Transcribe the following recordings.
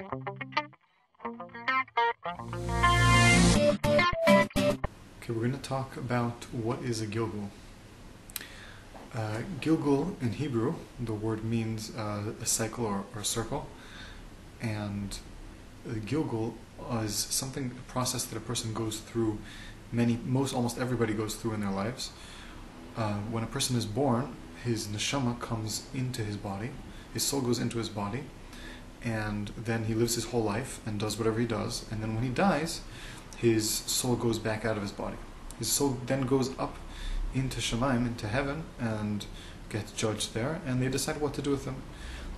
Okay, we're going to talk about what is a Gilgul. Gilgul in Hebrew, the word means a cycle or a circle, and the Gilgul is a process that a person goes through. Almost everybody goes through in their lives. When a person is born, his neshama comes into his body, his soul goes into his body, and then he lives his whole life and does whatever he does, and then when he dies, his soul goes back out of his body. His soul then goes up into Shemaim, into heaven, and gets judged there, and they decide what to do with him.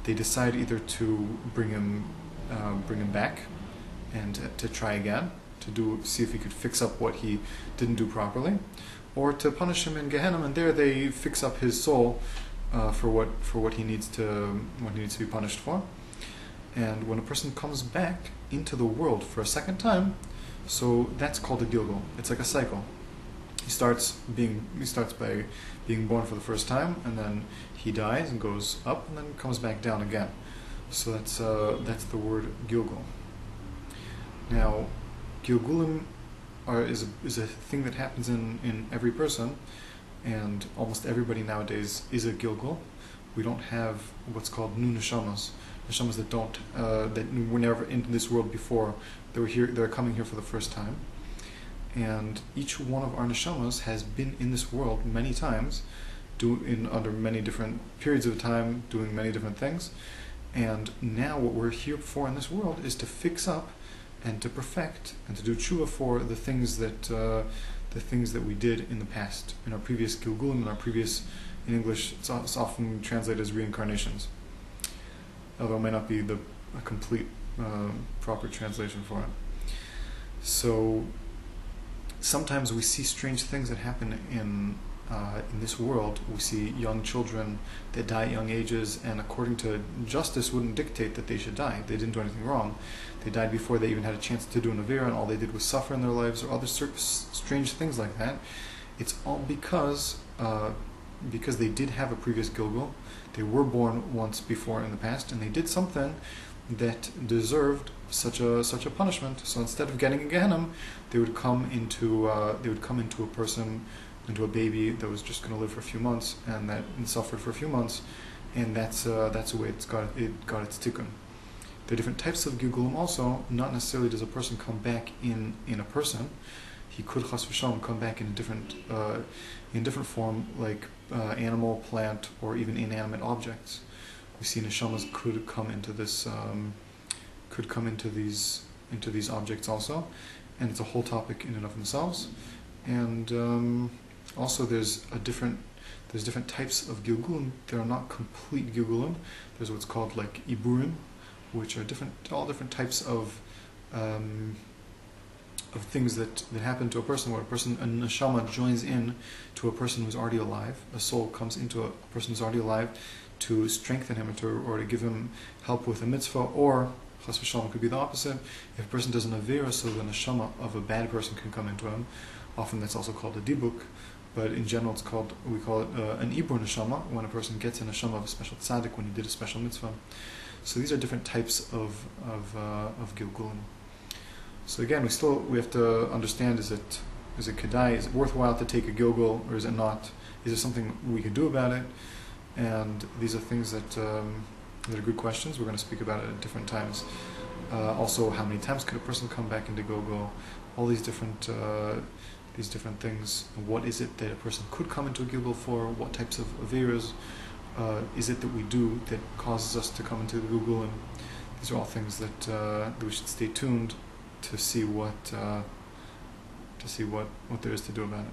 They decide either to bring him back and to try again, see if he could fix up what he didn't do properly, or to punish him in Gehenna, and there they fix up his soul for what he needs to be punished for. And when a person comes back into the world for a second time, so that's called a Gilgul. It's like a cycle. He starts by being born for the first time, and then he dies and goes up, and then comes back down again. So that's the word Gilgul. Now, Gilgulim is a thing that happens in every person, and almost everybody nowadays is a Gilgul. We don't have what's called new neshamas that were never in this world before. They're coming here for the first time, and each one of our neshamas has been in this world many times, under many different periods of time, doing many different things. And now what we're here for in this world is to fix up and to perfect and to do tshuva for the things that we did in the past, in our previous Gilgulim, in English it's often translated as reincarnations, although it may not be a complete proper translation for it. So sometimes we see strange things that happen in this world. We see young children that die at young ages, and according to justice wouldn't dictate that they should die. They didn't do anything wrong. They died before they even had a chance to do an avera, and all they did was suffer in their lives, or other strange things like that. It's all because they did have a previous Gilgul. They were born once before in the past, and they did something that deserved such a punishment. So instead of getting a Gehenna, they would come into a person, into a baby that was just going to live for a few months and suffered for a few months, and that's the way it got its tikkun. There are different types of Gilgulim also. Not necessarily does a person come back in a person. He could chas v'shalom come back in a different form, like animal, plant, or even inanimate objects. We see neshamas could come into these objects also, and it's a whole topic in and of themselves. And also there's different types of Gilgulim. There are not complete Gilgulim. There's what's called like Iburim, which are all different types of things that happen to a person, where a neshama joins in to a person who's already alive. A soul comes into a person who's already alive to strengthen him or to give him help with a mitzvah, or chas v'shalom could be the opposite. If a person does an avera, so the neshama of a bad person can come into him. Often that's also called a dibuk, but in general we call it an ibur neshama, when a person gets a neshama of a special tzaddik when he did a special mitzvah. So these are different types of Gilgulim. So again, we have to understand: is it kedai? Is it worthwhile to take a Gilgul, or is it not? Is there something we can do about it? And these are things that are good questions. We're going to speak about it at different times. Also, how many times could a person come back into Gilgul? All these different things. What is it that a person could come into a Gilgul for? What types of averas is it that we do that causes us to come into the Gilgul? And these are all things that we should stay tuned to see what there is to do about it.